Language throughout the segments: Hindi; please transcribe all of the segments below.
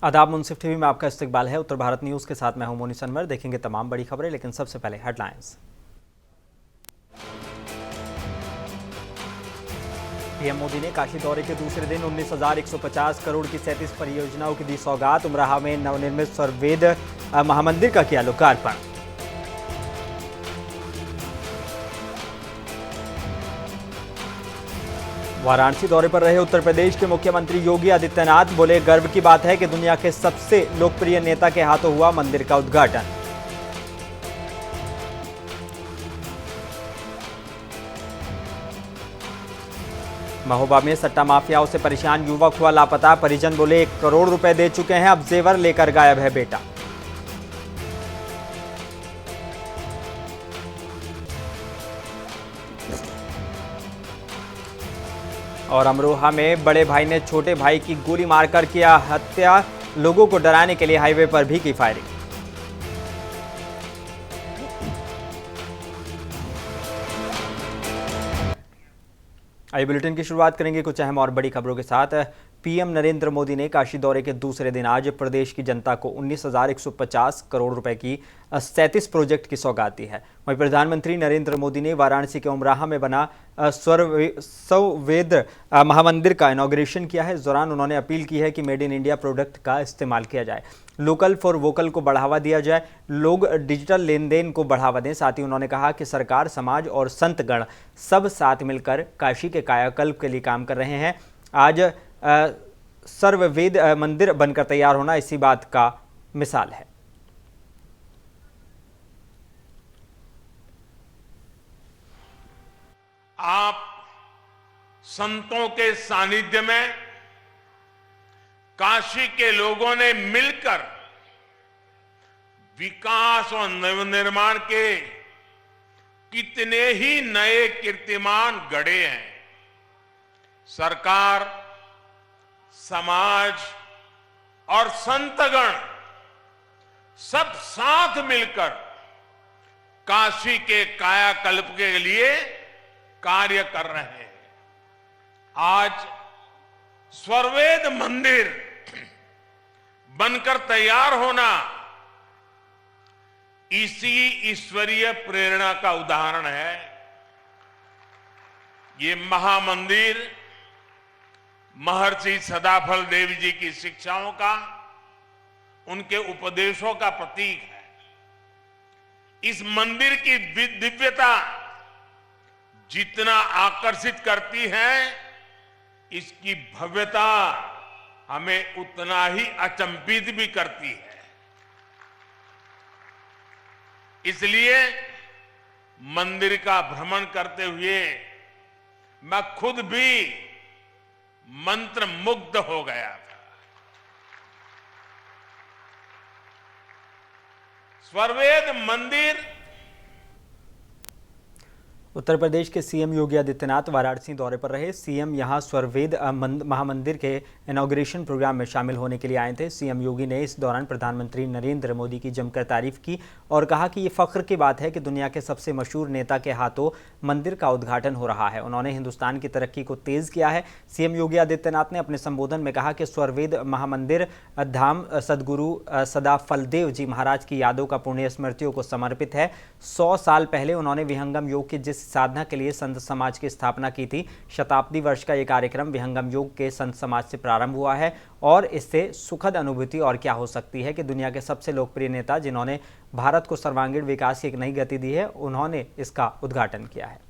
आदाब, मुंसिफ टीवी में आपका इस्तकबाल है। उत्तर भारत न्यूज के साथ मैं हूं मोनी सनवर। देखेंगे तमाम बड़ी खबरें, लेकिन सबसे पहले हेडलाइंस। पीएम मोदी ने काशी दौरे के दूसरे दिन 19,150 करोड़ की 37 परियोजनाओं की दी सौगात। उमराहा में नवनिर्मित स्वर्वेद महामंदिर का किया लोकार्पण। वाराणसी दौरे पर रहे उत्तर प्रदेश के मुख्यमंत्री योगी आदित्यनाथ बोले, गर्व की बात है कि दुनिया के सबसे लोकप्रिय नेता के हाथों हुआ मंदिर का उद्घाटन। महोबा में सट्टा माफियाओं से परेशान युवक हुआ लापता। परिजन बोले 1 करोड़ रुपए दे चुके हैं, अब जेवर लेकर गायब है बेटा। और अमरोहा में बड़े भाई ने छोटे भाई की गोली मारकर किया हत्या। लोगों को डराने के लिए हाईवे पर भी की फायरिंग। आइए बुलेटिन की शुरुआत करेंगे कुछ अहम और बड़ी खबरों के साथ। पीएम नरेंद्र मोदी ने काशी दौरे के दूसरे दिन आज प्रदेश की जनता को 19,150 करोड़ रुपए की 37 प्रोजेक्ट की सौगात दी है। वहीं प्रधानमंत्री नरेंद्र मोदी ने वाराणसी के उमराहा में बना स्वर्वेद महामंदिर का इनॉग्रेशन किया है। इस दौरान उन्होंने अपील की है कि मेड इन इंडिया प्रोडक्ट का इस्तेमाल किया जाए, लोकल फॉर वोकल को बढ़ावा दिया जाए, लोग डिजिटल लेन देन को बढ़ावा दें। साथ ही उन्होंने कहा कि सरकार, समाज और संतगण सब साथ मिलकर काशी के कायाकल्प के लिए काम कर रहे हैं। आज सर्ववेद मंदिर बनकर तैयार होना इसी बात का मिसाल है। आप संतों के सानिध्य में काशी के लोगों ने मिलकर विकास और नवनिर्माण के कितने ही नए कीर्तिमान गढ़े हैं। सरकार, समाज और संतगण सब साथ मिलकर काशी के कायाकल्प के लिए कार्य कर रहे हैं। आज स्वर्वेद मंदिर बनकर तैयार होना इसी ईश्वरीय प्रेरणा का उदाहरण है। ये महामंदिर महर्षि सदाफल देव जी की शिक्षाओं का, उनके उपदेशों का प्रतीक है। इस मंदिर की दिव्यता जितना आकर्षित करती है, इसकी भव्यता हमें उतना ही अचंभित भी करती है। इसलिए मंदिर का भ्रमण करते हुए मैं खुद भी मंत्र मुग्ध हो गया था। स्वर्वेद मंदिर। उत्तर प्रदेश के सीएम योगी आदित्यनाथ वाराणसी दौरे पर रहे। सीएम यहां स्वर्वेद महामंदिर के इनॉग्रेशन प्रोग्राम में शामिल होने के लिए आए थे। सीएम योगी ने इस दौरान प्रधानमंत्री नरेंद्र मोदी की जमकर तारीफ की और कहा कि ये फख्र की बात है कि दुनिया के सबसे मशहूर नेता के हाथों मंदिर का उद्घाटन हो रहा है। उन्होंने हिंदुस्तान की तरक्की को तेज किया है। सीएम योगी आदित्यनाथ ने अपने संबोधन में कहा कि स्वर्वेद महामंदिर धाम सदगुरु सदाफलदेव जी महाराज की यादों का पुण्य स्मृतियों को समर्पित है। 100 साल पहले उन्होंने विहंगम योग की जिस साधना के लिए संत समाज की स्थापना की थी, शताब्दी वर्ष का यह कार्यक्रम विहंगम योग के संत समाज से प्रारंभ हुआ है और इससे सुखद अनुभूति और क्या हो सकती है कि दुनिया के सबसे लोकप्रिय नेता जिन्होंने भारत को सर्वांगीण विकास की एक नई गति दी है, उन्होंने इसका उद्घाटन किया है।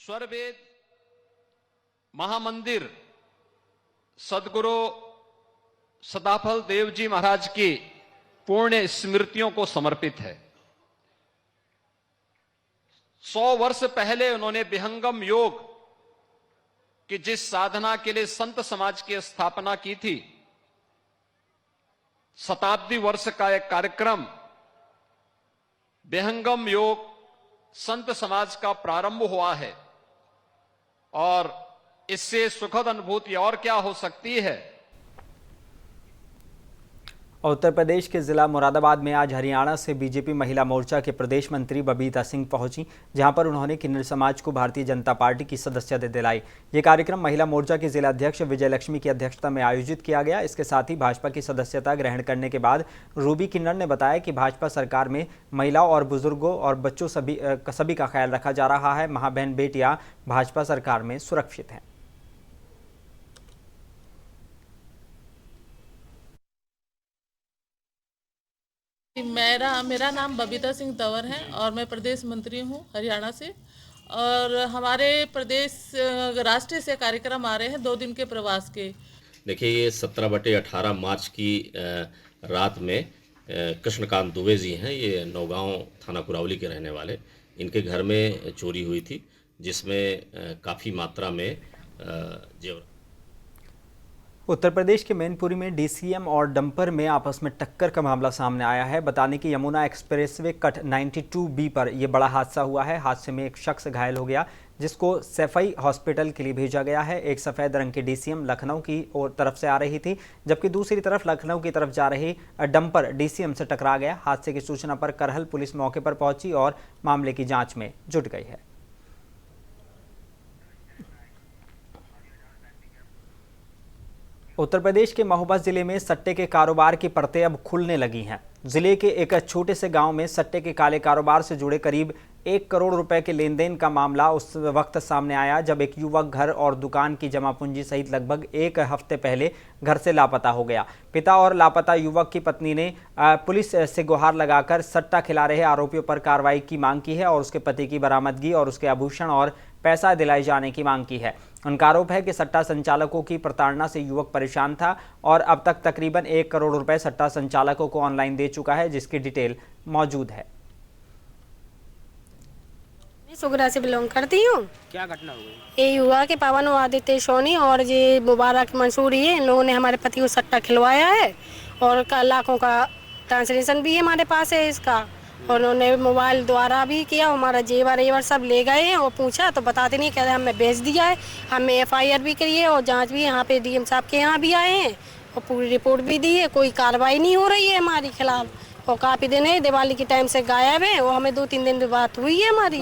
स्वर्वेद महामंदिर सदगुरु सदाफल देव जी महाराज की पुण्य स्मृतियों को समर्पित है। 100 वर्ष पहले उन्होंने विहंगम योग की जिस साधना के लिए संत समाज की स्थापना की थी, शताब्दी वर्ष का एक कार्यक्रम विहंगम योग संत समाज का प्रारंभ हुआ है और इससे सुखद अनुभूति और क्या हो सकती है। और उत्तर प्रदेश के जिला मुरादाबाद में आज हरियाणा से बीजेपी महिला मोर्चा के प्रदेश मंत्री बबीता सिंह पहुंची, जहां पर उन्होंने किन्नर समाज को भारतीय जनता पार्टी की सदस्यता दिलाई। ये कार्यक्रम महिला मोर्चा के जिला अध्यक्ष विजय लक्ष्मी की अध्यक्षता में आयोजित किया गया। इसके साथ ही भाजपा की सदस्यता ग्रहण करने के बाद रूबी किन्नर ने बताया कि भाजपा सरकार में महिलाओं और बुजुर्गों और बच्चों सभी का ख्याल रखा जा रहा है। मां बहन बेटियां भाजपा सरकार में सुरक्षित हैं। मेरा नाम बबीता सिंह तंवर है और मैं प्रदेश मंत्री हूँ हरियाणा से। और हमारे प्रदेश राष्ट्रीय से कार्यक्रम आ रहे हैं 2 दिन के प्रवास के। देखिए, ये 17/18 मार्च की रात में कृष्णकांत दुबे जी हैं, ये नौगांव थाना कुरावली के रहने वाले। इनके घर में चोरी हुई थी, जिसमें काफ़ी मात्रा में जेवर। उत्तर प्रदेश के मैनपुरी में डीसीएम और डंपर में आपस में टक्कर का मामला सामने आया है। बताने कि यमुना एक्सप्रेसवे कट 92B पर यह बड़ा हादसा हुआ है। हादसे में एक शख्स घायल हो गया, जिसको सैफई हॉस्पिटल के लिए भेजा गया है। एक सफ़ेद रंग की डीसीएम लखनऊ की तरफ से आ रही थी, जबकि दूसरी तरफ लखनऊ की तरफ जा रही डंपर डीसीएम से टकरा गया। हादसे की सूचना पर करहल पुलिस मौके पर पहुंची और मामले की जाँच में जुट गई है। उत्तर प्रदेश के महोबा जिले में सट्टे के कारोबार की परतें अब खुलने लगी हैं। जिले के एक छोटे से गांव में सट्टे के काले कारोबार से जुड़े करीब 1 करोड़ रुपए के लेन देन का मामला उस वक्त सामने आया जब एक युवक घर और दुकान की जमा पूंजी सहित लगभग 1 हफ्ते पहले घर से लापता हो गया। पिता और लापता युवक की पत्नी ने पुलिस से गुहार लगाकर सट्टा खिला रहे आरोपियों पर कार्रवाई की मांग की है और उसके पति की बरामदगी और उसके आभूषण और पैसा दिलाए जाने की मांग की है। उनका आरोप है कि सट्टा संचालकों की प्रताड़ना से युवक परेशान था और अब तक तकरीबन 1 करोड़ रुपए सट्टा संचालकों को ऑनलाइन दे चुका है, जिसकी डिटेल मौजूद है। मैं सुगरा से बिलोंग करती हूँ। क्या घटना हो गई? ये हुआ कि पवन आदित्य सोनी और ये मुबारक मंसूरी है, इन लोगों ने हमारे पति को सट्टा खिलवाया है और लाखों का ट्रांसलेशन भी हमारे पास है इसका। और उन्होंने मोबाइल द्वारा भी किया, हमारा जेवर सब ले गए हैं और पूछा तो बताते नहीं, कहते हमने बेच दिया है। हमने FIR भी करी है और जांच भी यहाँ पे DM साहब के यहाँ भी आए हैं और पूरी रिपोर्ट भी दी है। कोई कार्रवाई नहीं हो रही है हमारे खिलाफ और काफ़ी दिन है दिवाली के टाइम से गायब है और हमें 2-3 दिन बात हुई है हमारी।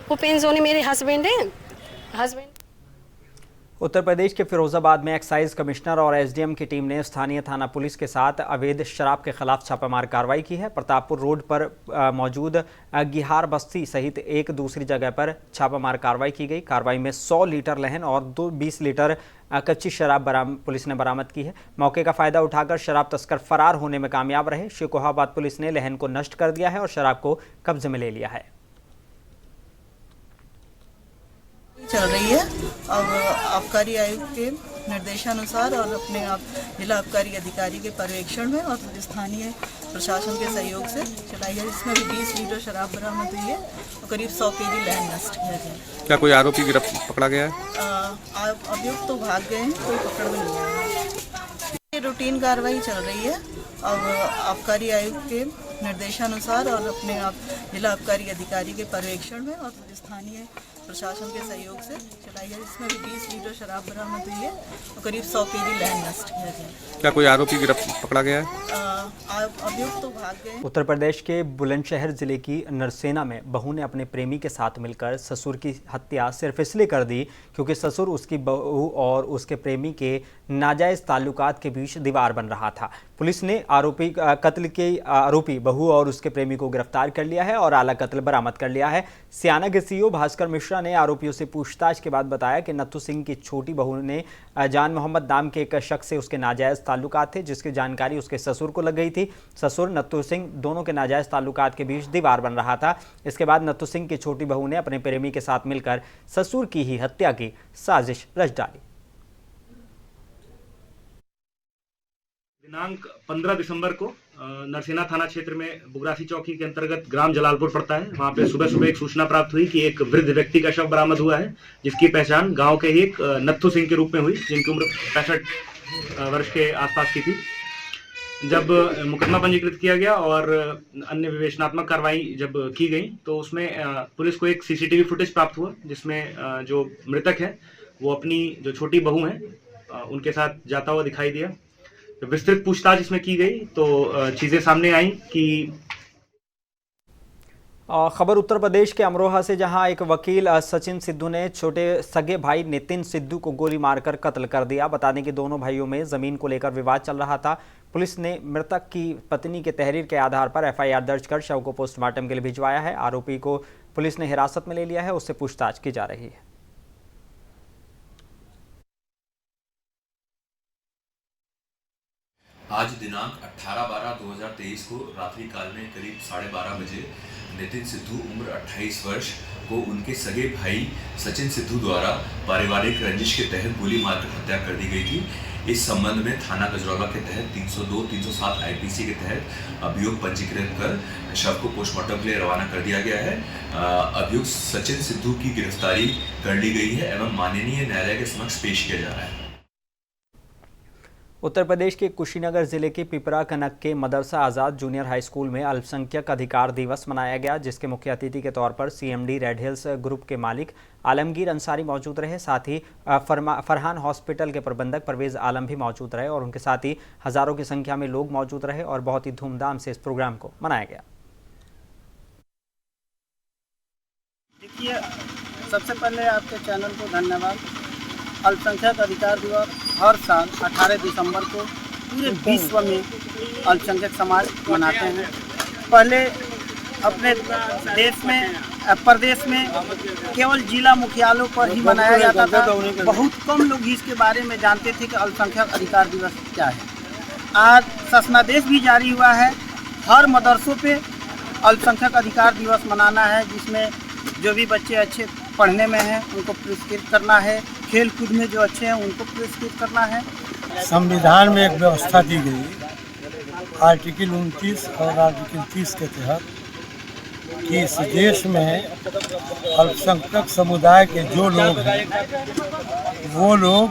भूपेंद्र सोनी मेरे हस्बैंड हैं। उत्तर प्रदेश के फिरोजाबाद में एक्साइज कमिश्नर और SDM की टीम ने स्थानीय थाना पुलिस के साथ अवैध शराब के खिलाफ छापामार कार्रवाई की है। प्रतापपुर रोड पर मौजूद गिहार बस्ती सहित एक दूसरी जगह पर छापामार कार्रवाई की गई। कार्रवाई में 100 लीटर लहन और 20 लीटर कच्ची शराब पुलिस ने बरामद की है। मौके का फायदा उठाकर शराब तस्कर फरार होने में कामयाब रहे। शेखोहाबाद पुलिस ने लहन को नष्ट कर दिया है और शराब को कब्जे में ले लिया है। चल रही है। अब आबकारी आयुक्त के निर्देशानुसार और अपने आप जिला आबकारी अधिकारी के पर्यवेक्षण में और स्थानीय प्रशासन के सहयोग से चलाई है। इसमें भी 20 लीटर शराब बरामद हुई है और करीब 100 केजी लहन नष्ट किया गया। क्या कोई आरोपी पकड़ा गया है? अभियुक्त तो भाग गए हैं, कोई पकड़ में नहीं आया। ये रूटीन कार्रवाई चल रही है। अब आबकारी आयुक्त के निर्देशानुसार और अपने आप जिला आबकारी अधिकारी के पर्यवेक्षण में और स्थानीय प्रशासन के सहयोग से चलाई है। इसमें भी 20 लीटर शराब बरामद हुई है और करीब 100 केजी लहन नष्ट किया गया। क्या कोई आरोपी पकड़ा गया है? अभियुक्त तो भाग गए। उत्तर प्रदेश के बुलंदशहर जिले की नरसेना में बहू ने अपने प्रेमी के साथ मिलकर ससुर की हत्या सिर्फ इसलिए कर दी क्योंकि ससुर उसकी बहू और उसके प्रेमी के नाजायज ताल्लुकात के बीच दीवार बन रहा था। पुलिस ने कत्ल के आरोपी बहू और उसके प्रेमी को गिरफ्तार कर लिया है और आला कत्ल बरामद कर लिया है। सियाना के CEO भास्कर मिश्रा ने आरोपियों से पूछताछ के बाद बताया कि नत्थू सिंह की छोटी बहू ने जान मोहम्मद नाम के एक शख्स से उसके नाजायज ताल्लुकात थे, जिसकी जानकारी उसके ससुर को लग गई थी। ससुर नत्थू सिंह दोनों के नाजायज ताल्लुकात के बीच दीवार बन रहा था। इसके बाद नत्थू सिंह की छोटी बहू ने अपने प्रेमी के साथ मिलकर ससुर की ही हत्या की साजिश रच डाली। दिनांक 15 दिसंबर को नरसेना थाना क्षेत्र में बुगरासी चौकी के अंतर्गत ग्राम जलालपुर पड़ता है। वहां पे सुबह सुबह एक सूचना प्राप्त हुई कि एक वृद्ध व्यक्ति का शव बरामद हुआ है, जिसकी पहचान गांव के ही एक नत्थू सिंह के रूप में हुई, जिनकी उम्र 65 वर्ष के आसपास की थी। जब मुकदमा पंजीकृत किया गया और अन्य विवेचनात्मक कार्रवाई जब की गई तो उसमें पुलिस को एक CCTV फुटेज प्राप्त हुआ, जिसमें जो मृतक है वो अपनी जो छोटी बहू है उनके साथ जाता हुआ दिखाई दिया। तो विस्तृत पूछताछ इसमें की गई तो चीजें सामने आई कि खबर उत्तर प्रदेश के अमरोहा से, जहां एक वकील सचिन सिद्धू ने छोटे सगे भाई नितिन सिद्धू को गोली मारकर कत्ल कर दिया। बता दें कि दोनों भाइयों में जमीन को लेकर विवाद चल रहा था। पुलिस ने मृतक की पत्नी के तहरीर के आधार पर एफआईआर दर्ज कर शव को पोस्टमार्टम के लिए भिजवाया है। आरोपी को पुलिस ने हिरासत में ले लिया है, उससे पूछताछ की जा रही है। आज दिनांक 18/12/2023 को रात्रि काल में करीब 12:30 बजे नितिन सिद्धू उम्र 28 वर्ष को उनके सगे भाई सचिन सिद्धू द्वारा पारिवारिक रंजिश के तहत गोली मारकर हत्या कर दी गई थी। इस संबंध में थाना गजरौला के तहत 302-307 आईपीसी के तहत अभियोग पंजीकृत कर शव को पोस्टमार्टम के लिए रवाना कर दिया गया है। अभियुक्त सचिन सिद्धू की गिरफ्तारी कर ली गई है एवं माननीय न्यायालय के समक्ष पेश किया जा रहा है। उत्तर प्रदेश के कुशीनगर जिले के पिपरा कनक के मदरसा आज़ाद जूनियर हाई स्कूल में अल्पसंख्यक अधिकार दिवस मनाया गया, जिसके मुख्य अतिथि के तौर पर सीएमडी रेड हिल्स ग्रुप के मालिक आलमगीर अंसारी मौजूद रहे। साथ ही फरहान हॉस्पिटल के प्रबंधक परवेज आलम भी मौजूद रहे और उनके साथ ही हजारों की संख्या में लोग मौजूद रहे और बहुत ही धूमधाम से इस प्रोग्राम को मनाया गया। देखिए, सबसे पहले आपके चैनल को धन्यवाद। अल्पसंख्यक अधिकार दिवस हर साल 18 दिसंबर को पूरे विश्व में अल्पसंख्यक समाज मनाते हैं। पहले अपने देश में प्रदेश में केवल जिला मुख्यालयों पर ही मनाया जाता था। बहुत कम लोग इसके बारे में जानते थे कि अल्पसंख्यक अधिकार दिवस क्या है। आज शासनादेश भी जारी हुआ है, हर मदरसों पे अल्पसंख्यक अधिकार दिवस मनाना है, जिसमें जो भी बच्चे अच्छे पढ़ने में हैं उनको पुरस्कृत करना है, खेल कूद में जो अच्छे हैं उनको पुरस्कृत करना है। संविधान में एक व्यवस्था दी गई आर्टिकल 29 और आर्टिकल 30 के तहत कि इस देश में अल्पसंख्यक समुदाय के जो लोग हैं वो लोग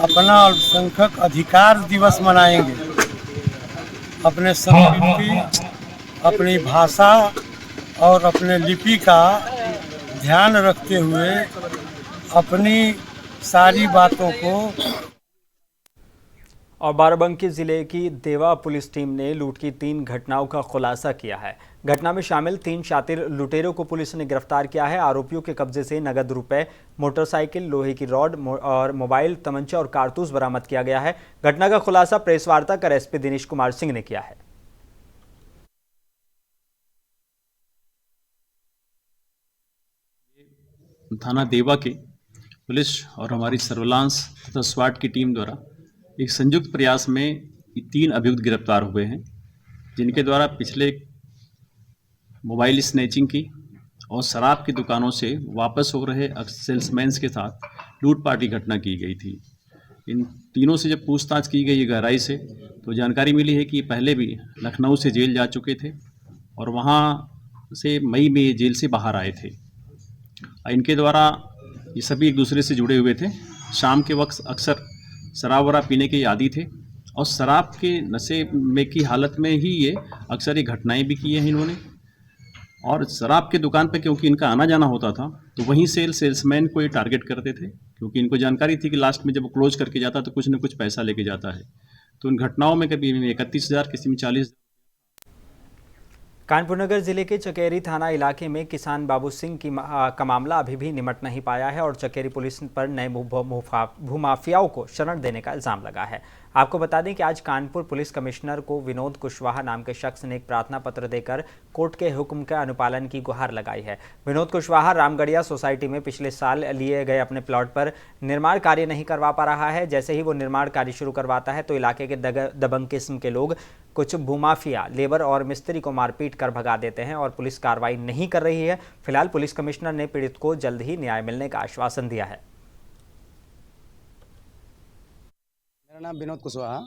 अपना अल्पसंख्यक अधिकार दिवस मनाएंगे। अपने संस्कृति, अपनी भाषा और अपने लिपि का ध्यान रखते हुए अपनी सारी बातों को। और बाराबंकी जिले की देवा पुलिस टीम ने लूट की 3 घटनाओं का खुलासा किया है। घटना में शामिल 3 शातिर लुटेरों को पुलिस ने गिरफ्तार किया है। आरोपियों के कब्जे से नगद रुपए, मोटरसाइकिल, लोहे की रॉड और मोबाइल, तमंचा और कारतूस बरामद किया गया है। घटना का खुलासा प्रेस वार्ता कर एसपी दिनेश कुमार सिंह ने किया है। थाना देवा के पुलिस और हमारी सर्विलांस तथा स्वाट की टीम द्वारा एक संयुक्त प्रयास में 3 अभियुक्त गिरफ्तार हुए हैं, जिनके द्वारा पिछले मोबाइल स्नैचिंग की और शराब की दुकानों से वापस हो रहे सेल्समैन्स के साथ लूटपाट की घटना की गई थी। इन तीनों से जब पूछताछ की गई गहराई से तो जानकारी मिली है कि पहले भी लखनऊ से जेल जा चुके थे और वहाँ से मई में जेल से बाहर आए थे। इनके द्वारा ये सभी एक दूसरे से जुड़े हुए थे। शाम के वक्त अक्सर शराब वराब पीने के आदी थे और शराब के नशे में की हालत में ही ये अक्सर ये घटनाएं भी की हैं इन्होंने। और शराब के दुकान पे क्योंकि इनका आना जाना होता था तो वहीं से सेल्समैन को ये टारगेट करते थे, क्योंकि इनको जानकारी थी कि लास्ट में जब वो क्लोज करके जाता तो कुछ न कुछ पैसा लेके जाता है। तो इन घटनाओं में कभी 31,000, किसी में 40,000। कानपुर नगर जिले के चकेरी थाना इलाके में किसान बाबू सिंह का मामला अभी भी निमट नहीं पाया है और चकेरी पुलिस पर नए भूमाफियाओं को शरण देने का इल्जाम लगा है। आपको बता दें कि आज कानपुर पुलिस कमिश्नर को विनोद कुशवाहा नाम के शख्स ने एक प्रार्थना पत्र देकर कोर्ट के हुक्म के अनुपालन की गुहार लगाई है। विनोद कुशवाहा रामगढ़िया सोसाइटी में पिछले साल लिए गए अपने प्लॉट पर निर्माण कार्य नहीं करवा पा रहा है। जैसे ही वो निर्माण कार्य शुरू करवाता है तो इलाके के दबंग किस्म के लोग, कुछ भूमाफिया, लेबर और मिस्त्री को मारपीट कर भगा देते हैं और पुलिस कार्रवाई नहीं कर रही है। फिलहाल पुलिस कमिश्नर ने पीड़ित को जल्द ही न्याय मिलने का आश्वासन दिया है। मेरा नाम विनोद कुशवाहा।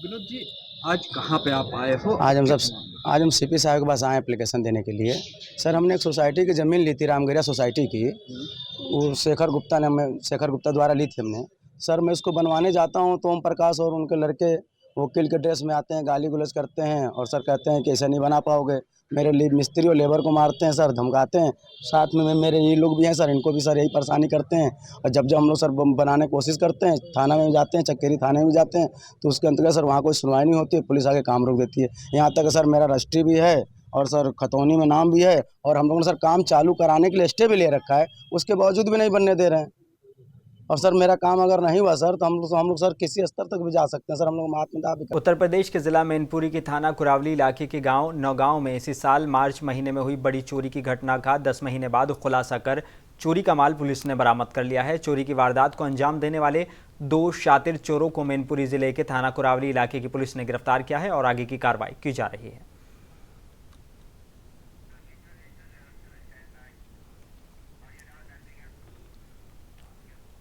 विनोद जी, आज कहाँ पे आप आए हो? आज हम सीपी साहब के पास आए एप्लीकेशन देने के लिए। सर, हमने एक सोसाइटी की ज़मीन ली थी, रामगढ़िया सोसाइटी की। वो शेखर गुप्ता द्वारा ली थी हमने। सर, मैं इसको बनवाने जाता हूँ तो ओम प्रकाश और उनके लड़के वकील के ड्रेस में आते हैं, गाली गलौज करते हैं और सर कहते हैं कि ऐसा नहीं बना पाओगे। मेरे लिए मिस्त्री और लेबर को मारते हैं सर, धमकाते हैं। साथ में मेरे ये लोग भी हैं सर, इनको भी सर यही परेशानी करते हैं। और जब हम लोग सर बनाने की कोशिश करते हैं, थाना में जाते हैं, चक्केरी थाने में जाते हैं, तो उसके अंतर्गत सर वहाँ कोई सुनवाई नहीं होती है, पुलिस आके काम रोक देती है। यहाँ तक सर मेरा रजिस्ट्री भी है और सर खतौनी में नाम भी है और हम लोगों ने सर काम चालू कराने के लिए स्टे भी ले रखा है, उसके बावजूद भी नहीं बनने दे रहे हैं। और सर मेरा काम अगर नहीं हुआ सर तो हम लोग सर किसी स्तर तक भी जा सकते हैं सर, हम लोग महात्मा भी। उत्तर प्रदेश के जिला मैनपुरी के थाना कुरावली इलाके के गांव नौगांव में इसी साल मार्च महीने में हुई बड़ी चोरी की घटना का 10 महीने बाद खुलासा कर चोरी का माल पुलिस ने बरामद कर लिया है। चोरी की वारदात को अंजाम देने वाले 2 शातिर चोरों को मैनपुरी जिले के थाना कुरावली इलाके की पुलिस ने गिरफ्तार किया है और आगे की कार्रवाई की जा रही है।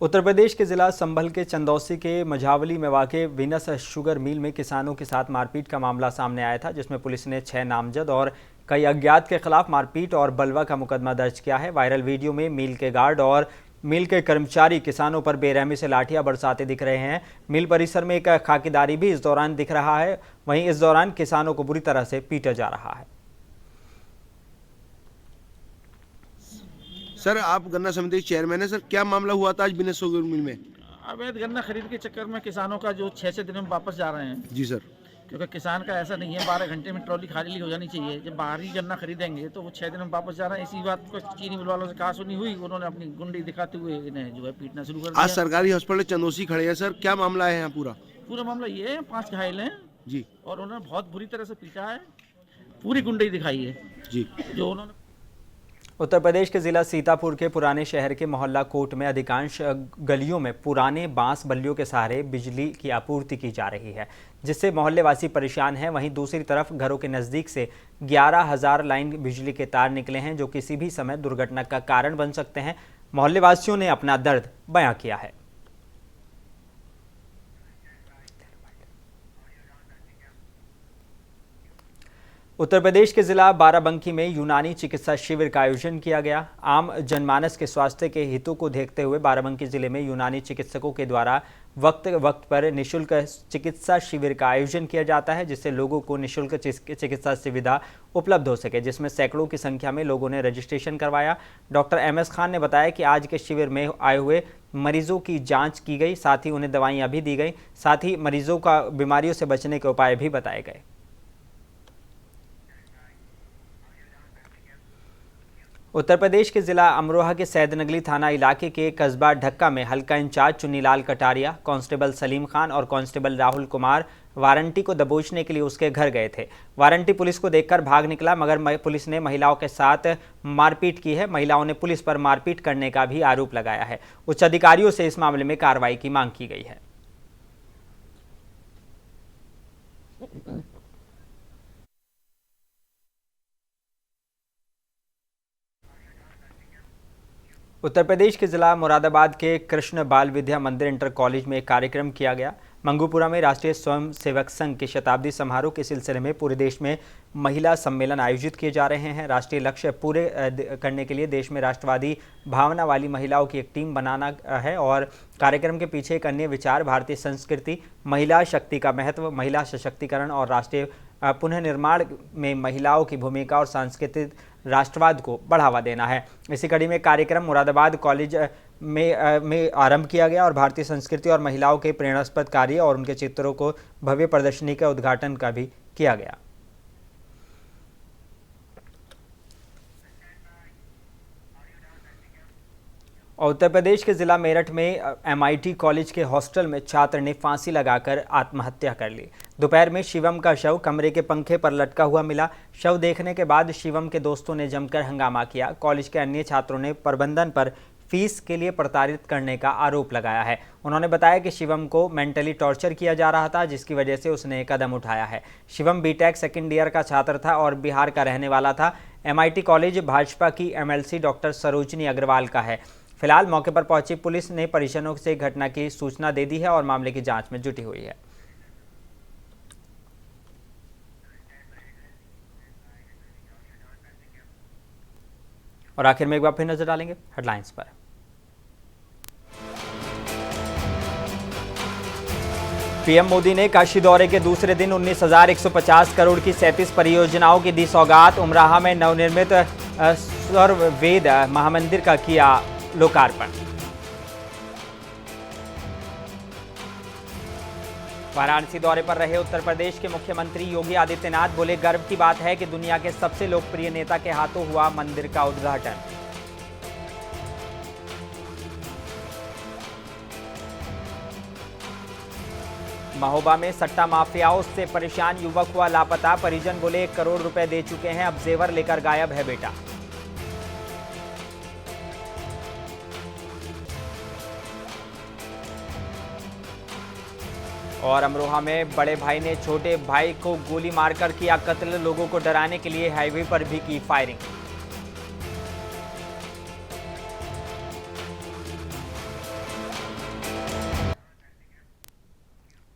उत्तर प्रदेश के जिला संभल के चंदौसी के मझावली में वाक़े वीनस शुगर मिल में किसानों के साथ मारपीट का मामला सामने आया था, जिसमें पुलिस ने 6 नामजद और कई अज्ञात के खिलाफ मारपीट और बलवा का मुकदमा दर्ज किया है। वायरल वीडियो में मिल के गार्ड और मिल के कर्मचारी किसानों पर बेरहमी से लाठियां बरसाते दिख रहे हैं। मिल परिसर में एक खाकीदारी भी इस दौरान दिख रहा है। वहीं इस दौरान किसानों को बुरी तरह से पीटा जा रहा है। सर आप गन्ना समिति के चेयरमैन है सर, क्या मामला हुआ था आज बिजनेस शुगर मिल में? अवैध गन्ना खरीद के चक्कर में किसानों का जो 6 दिन में वापस जा रहे हैं। जी सर। क्योंकि किसान का ऐसा नहीं है 12 घंटे में ट्रॉली खाली हो जानी चाहिए। जब बाहरी गन्ना खरीदेंगे तो वो 6 दिन में वापस जा रहे हैं। इसी बात को चीनी मिल वालों से कहा सुनी हुई, उन्होंने अपनी गुंडी दिखाते हुए इन्हें जो है पीटना शुरू कर दिया। आज सरकारी हॉस्पिटल चंदौसी खड़े हैं सर, क्या मामला है यहाँ पूरा मामला ये है, 5 घायल हैं जी और उन्होंने बहुत बुरी तरह से पीटा है, पूरी गुंडी दिखाई है जी। जो उन्होंने उत्तर प्रदेश के जिला सीतापुर के पुराने शहर के मोहल्ला कोट में अधिकांश गलियों में पुराने बांस बल्लियों के सहारे बिजली की आपूर्ति की जा रही है, जिससे मोहल्लेवासी परेशान हैं। वहीं दूसरी तरफ घरों के नज़दीक से 11,000 लाइन बिजली के तार निकले हैं, जो किसी भी समय दुर्घटना का कारण बन सकते हैं। मोहल्लेवासियों ने अपना दर्द बयां किया है। उत्तर प्रदेश के जिला बाराबंकी में यूनानी चिकित्सा शिविर का आयोजन किया गया। आम जनमानस के स्वास्थ्य के हितों को देखते हुए बाराबंकी जिले में यूनानी चिकित्सकों के द्वारा वक्त वक्त पर निःशुल्क चिकित्सा शिविर का आयोजन किया जाता है, जिससे लोगों को निःशुल्क चिकित्सा सुविधा उपलब्ध हो सके, जिसमें सैकड़ों की संख्या में लोगों ने रजिस्ट्रेशन करवाया। डॉक्टर MS खान ने बताया कि आज के शिविर में आए हुए मरीजों की जाँच की गई, साथ ही उन्हें दवाइयाँ भी दी गई, साथ ही मरीजों का बीमारियों से बचने के उपाय भी बताए गए। उत्तर प्रदेश के जिला अमरोहा के सैदनगली थाना इलाके के कस्बा ढक्का में हल्का इंचार्ज चुन्नीलाल कटारिया, कांस्टेबल सलीम खान और कांस्टेबल राहुल कुमार वारंटी को दबोचने के लिए उसके घर गए थे। वारंटी पुलिस को देखकर भाग निकला, मगर पुलिस ने महिलाओं के साथ मारपीट की है। महिलाओं ने पुलिस पर मारपीट करने का भी आरोप लगाया है। उच्च अधिकारियों से इस मामले में कार्रवाई की मांग की गई है। उत्तर प्रदेश के जिला मुरादाबाद के कृष्ण बाल विद्या मंदिर इंटर कॉलेज में एक कार्यक्रम किया गया। मंगूपुरा में राष्ट्रीय स्वयं सेवक संघ के शताब्दी समारोह के सिलसिले में पूरे देश में महिला सम्मेलन आयोजित किए जा रहे हैं। राष्ट्रीय लक्ष्य पूरे करने के लिए देश में राष्ट्रवादी भावना वाली महिलाओं की एक टीम बनाना है और कार्यक्रम के पीछे एक अन्य विचार भारतीय संस्कृति, महिला शक्ति का महत्व, महिला सशक्तिकरण और राष्ट्रीय पुनर्निर्माण में महिलाओं की भूमिका और सांस्कृतिक राष्ट्रवाद को बढ़ावा देना है। इसी कड़ी में कार्यक्रम मुरादाबाद कॉलेज में आरंभ किया गया और भारतीय संस्कृति और महिलाओं के प्रेरणास्पद कार्य और उनके चित्रों को भव्य प्रदर्शनी का उद्घाटन का भी किया गया। और उत्तर प्रदेश के जिला मेरठ में MIT कॉलेज के हॉस्टल में छात्र ने फांसी लगाकर आत्महत्या कर ली। दोपहर में शिवम का शव कमरे के पंखे पर लटका हुआ मिला। शव देखने के बाद शिवम के दोस्तों ने जमकर हंगामा किया। कॉलेज के अन्य छात्रों ने प्रबंधन पर फीस के लिए प्रताड़ित करने का आरोप लगाया है। उन्होंने बताया कि शिवम को मेंटली टॉर्चर किया जा रहा था, जिसकी वजह से उसने कदम उठाया है। शिवम BTech सेकेंड ईयर का छात्र था और बिहार का रहने वाला था। MIT कॉलेज भाजपा की MLC डॉक्टर सरोजनी अग्रवाल का है। फिलहाल मौके पर पहुंची पुलिस ने परिजनों से घटना की सूचना दे दी है और मामले की जांच में जुटी हुई है। और आखिर में एक बार फिर नजर डालेंगे हेडलाइंस पर। पीएम मोदी ने काशी दौरे के दूसरे दिन 19,150 करोड़ की 37 परियोजनाओं की दी सौगात। उमराहा में नवनिर्मित स्वर्वेद महामंदिर का किया लोकार्पण। वाराणसी दौरे पर रहे उत्तर प्रदेश के मुख्यमंत्री योगी आदित्यनाथ बोले, गर्व की बात है कि दुनिया के सबसे लोकप्रिय नेता के हाथों हुआ मंदिर का उद्घाटन। महोबा में सट्टा माफियाओं से परेशान युवक हुआ लापता। परिजन बोले 1 करोड़ रुपए दे चुके हैं, अब जेवर लेकर गायब है बेटा। और अमरोहा में बड़े भाई ने छोटे भाई को गोली मारकर किया कत्ल। लोगों को डराने के लिए हाईवे पर भी की फायरिंग।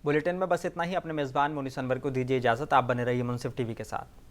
बुलेटिन में बस इतना ही। अपने मेजबान मुनीस अनवर को दीजिए इजाजत। आप बने रहिए मुंसिफ टीवी के साथ।